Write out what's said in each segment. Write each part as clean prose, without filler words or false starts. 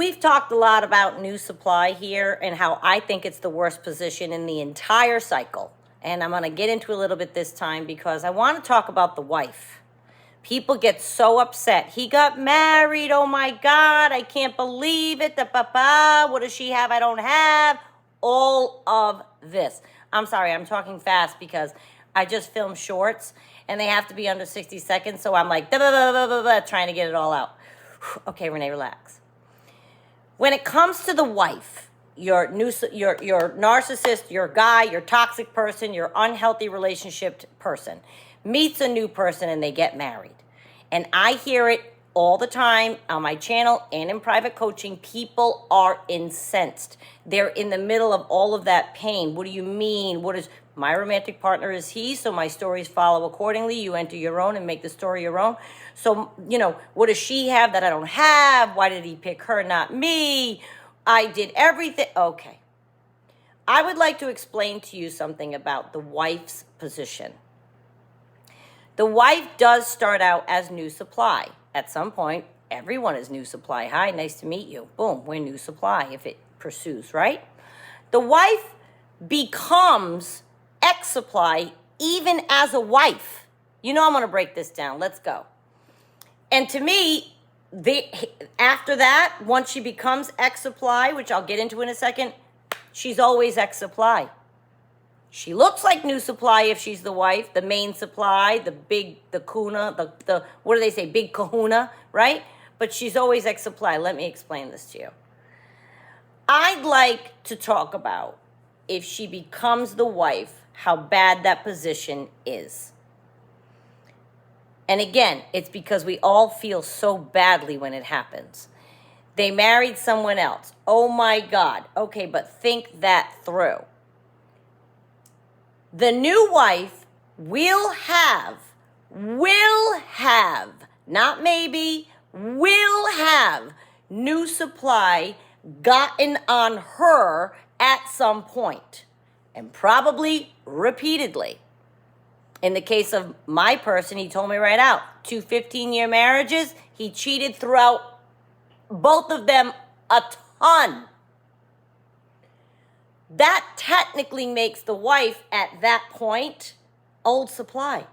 We've talked a lot about new supply here and how I think it's the worst position in the entire cycle. And I'm going to get into a little bit this time because I want to talk about the wife. People get so upset. He got married. Oh my God, I can't believe it. What does she have I don't have? All of this. I'm sorry, I'm talking fast because I just filmed shorts and they have to be under 60 seconds. So I'm like, trying to get it all out. Okay, Renee, relax. When it comes to the wife, your narcissist, your guy, your toxic person, your unhealthy relationship person meets a new person and they get married. And I hear it all the time on my channel and in private coaching. People are incensed. They're in the middle of all of that pain. What do you mean? What is my romantic partner is he, so my stories follow accordingly. You enter your own and make the story your own. So, what does she have that I don't have? Why did he pick her, not me? I did everything. Okay. I would like to explain to you something about the wife's position. The wife does start out as new supply. At some point, everyone is new supply. Hi, nice to meet you. Boom, we're new supply if it pursues, right? The wife becomes X supply even as a wife. I'm going to break this down. Let's go. And to me, after that, once she becomes X supply, which I'll get into in a second, she's always X supply. She looks like new supply if she's the wife, the main supply, the kuna, the what do they say, big kahuna, right? But she's always X supply. Let me explain this to you. I'd like to talk about if she becomes the wife, how bad that position is. And again, it's because we all feel so badly when it happens. They married someone else. Oh my God. Okay, but think that through. The new wife will have, not maybe, will have new supply gotten on her at some point, and probably repeatedly. In the case of my person, he told me right out, 2 15-year marriages, he cheated throughout both of them a ton. That technically makes the wife at that point old supply,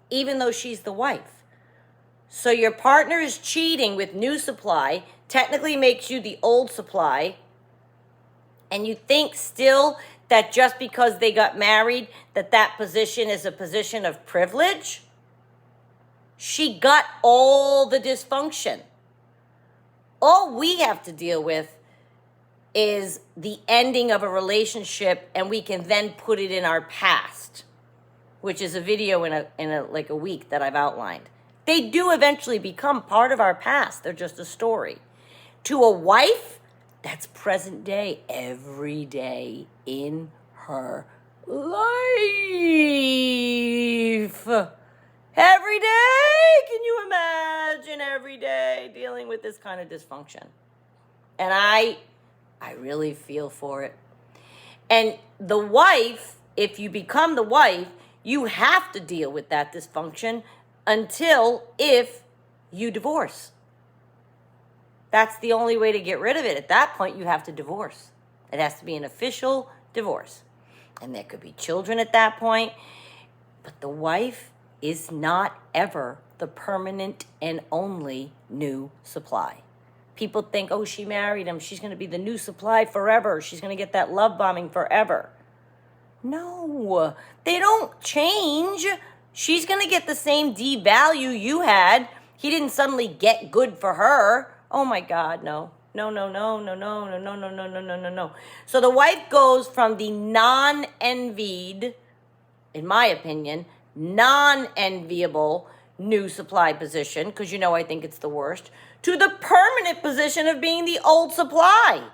even though she's the wife. So your partner is cheating with new supply, technically makes you the old supply, and you think still that just because they got married, that position is a position of privilege? She got all the dysfunction. All we have to deal with is the ending of a relationship, and we can then put it in our past, which is a video in a week that I've outlined. They do eventually become part of our past. They're just a story. To a wife, that's present day, every day in her life. Every day, can you imagine every day dealing with this kind of dysfunction? And I really feel for it. And the wife, if you become the wife, you have to deal with that dysfunction if you divorce. That's the only way to get rid of it. At that point, you have to divorce. It has to be an official divorce. And there could be children at that point. But the wife is not ever the permanent and only new supply. People think, oh, she married him. She's going to be the new supply forever. She's going to get that love bombing forever. No, they don't change. She's going to get the same D value you had. He didn't suddenly get good for her. Oh my God, no. No. So the wife goes from the non-envied, in my opinion, non-enviable new supply position, because I think it's the worst, to the permanent position of being the old supply.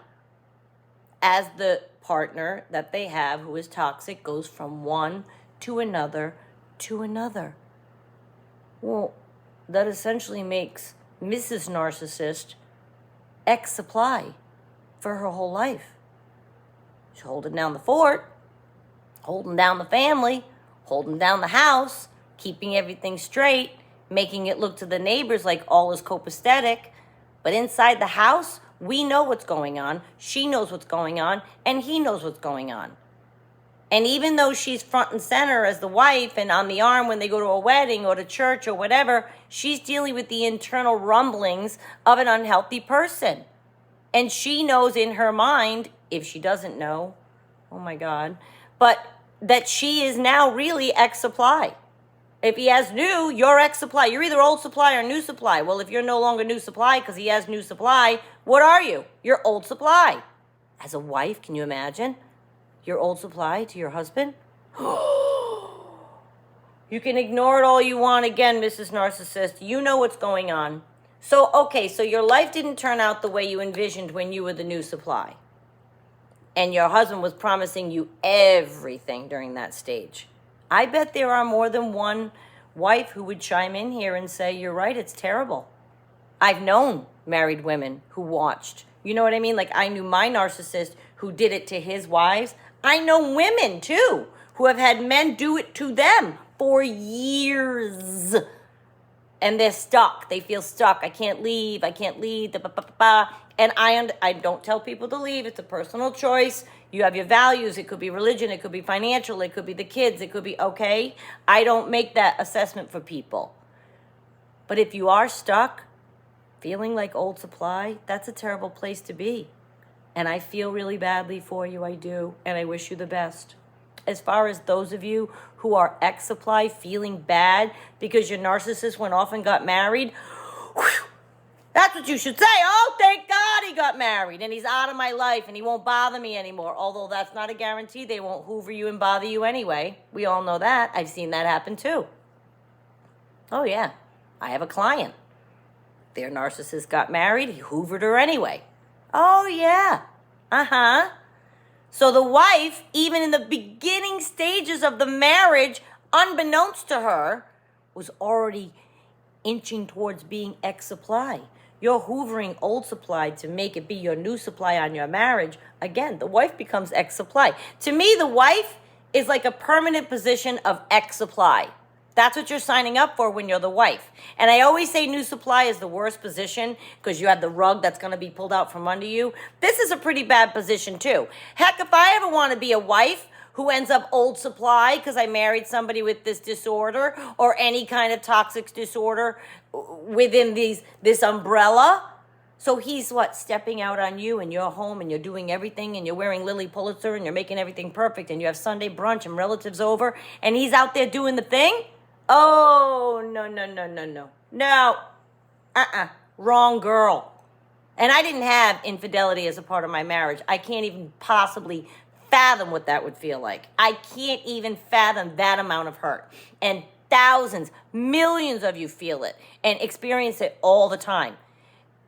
As the partner that they have who is toxic goes from one to another to another. Well, that essentially makes Mrs. Narcissist X supply for her whole life. She's holding down the fort, holding down the family, holding down the house, keeping everything straight, making it look to the neighbors like all is copacetic, But inside the house, we know what's going on. She knows what's going on, and he knows what's going on. And even though she's front and center as the wife and on the arm when they go to a wedding or to church or whatever, she's dealing with the internal rumblings of an unhealthy person. And she knows in her mind, if she doesn't know, oh my God, but that she is now really X supply. If he has new, you're X supply. You're either old supply or new supply. Well, if you're no longer new supply because he has new supply, what are you? You're old supply. As a wife, can you imagine? Your old supply to your husband? You can ignore it all you want again, Mrs. Narcissist. You know what's going on. So, okay, so your life didn't turn out the way you envisioned when you were the new supply. And your husband was promising you everything during that stage. I bet there are more than one wife who would chime in here and say, you're right, it's terrible. I've known married women who watched. You know what I mean? Like I knew my narcissist who did it to his wives. I know women too who have had men do it to them for years. And they're stuck. They feel stuck. I can't leave. And I don't tell people to leave. It's a personal choice. You have your values. It could be religion. It could be financial. It could be the kids. It could be, okay. I don't make that assessment for people. But if you are stuck, feeling like old supply, that's a terrible place to be. And I feel really badly for you, I do, and I wish you the best. As far as those of you who are ex-supply feeling bad because your narcissist went off and got married, whew, that's what you should say. Oh, thank God he got married and he's out of my life and he won't bother me anymore. Although that's not a guarantee. They won't hoover you and bother you anyway. We all know that. I've seen that happen too. Oh, yeah. I have a client. Their narcissist got married. He hoovered her anyway. Oh, yeah. Uh-huh. So the wife, even in the beginning stages of the marriage, unbeknownst to her, was already inching towards being ex-supply. You're hoovering old supply to make it be your new supply on your marriage. Again, the wife becomes ex-supply. To me, the wife is like a permanent position of ex-supply. That's what you're signing up for when you're the wife. And I always say new supply is the worst position because you have the rug that's going to be pulled out from under you. This is a pretty bad position too. Heck, if I ever want to be a wife who ends up old supply because I married somebody with this disorder or any kind of toxic disorder within this umbrella. So he's stepping out on you and you're home and you're doing everything and you're wearing Lily Pulitzer and you're making everything perfect and you have Sunday brunch and relatives over and he's out there doing the thing? Oh, no. No. Wrong girl. And I didn't have infidelity as a part of my marriage. I can't even possibly fathom what that would feel like. I can't even fathom that amount of hurt. And thousands, millions of you feel it and experience it all the time.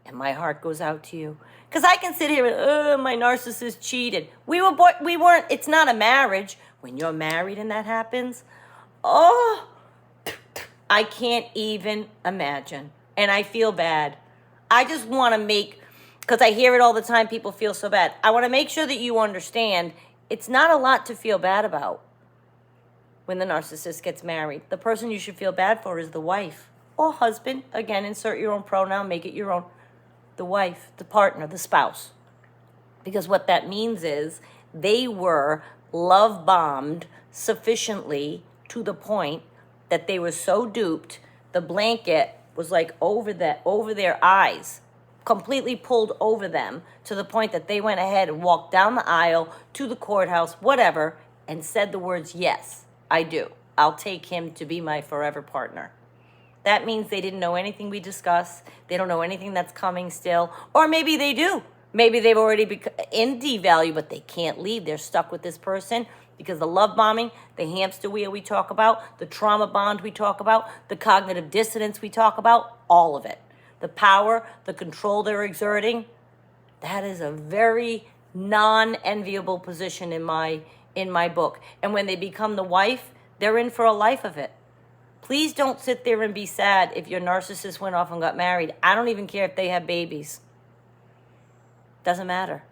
And my heart goes out to you. Because I can sit here and, my narcissist cheated. We weren't, it's not a marriage. When you're married and that happens, I can't even imagine. And I feel bad. I just want to because I hear it all the time, people feel so bad. I want to make sure that you understand it's not a lot to feel bad about when the narcissist gets married. The person you should feel bad for is the wife or husband. Again, insert your own pronoun, make it your own. The wife, the partner, the spouse. Because what that means is they were love bombed sufficiently to the point that they were so duped, the blanket was over their eyes, completely pulled over them to the point that they went ahead and walked down the aisle to the courthouse, whatever, and said the words, yes, I do. I'll take him to be my forever partner. That means they didn't know anything we discussed. They don't know anything that's coming still. Or maybe they do. Maybe they've already in devalue, but they can't leave. They're stuck with this person because the love bombing, the hamster wheel we talk about, the trauma bond we talk about, the cognitive dissonance we talk about, all of it. The power, the control they're exerting, that is a very non-enviable position in my book. And when they become the wife, they're in for a life of it. Please don't sit there and be sad if your narcissist went off and got married. I don't even care if they have babies. Doesn't matter.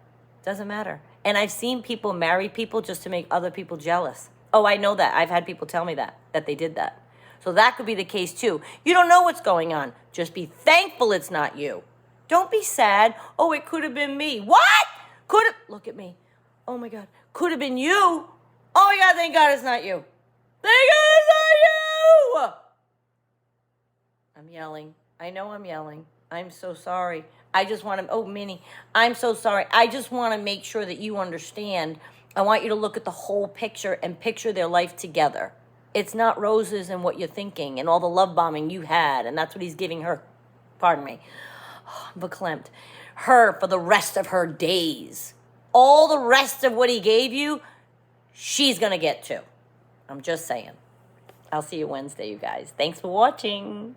And I've seen people marry people just to make other people jealous. Oh, I know that. I've had people tell me that they did that. So that could be the case too. You don't know what's going on. Just be thankful it's not you. Don't be sad. Oh, it could have been me. What? Could have, look at me. Oh my God. Could have been you. Oh my God, thank God it's not you. Thank God it's not you. I'm yelling. I know I'm yelling. I'm so sorry. I just want to, oh, Minnie, I'm so sorry. I just want to make sure that you understand. I want you to look at the whole picture and picture their life together. It's not roses and what you're thinking and all the love bombing you had, and that's what he's giving her. Pardon me. Oh, I'm verklempt. Her for the rest of her days. All the rest of what he gave you, she's going to get too. I'm just saying. I'll see you Wednesday, you guys. Thanks for watching.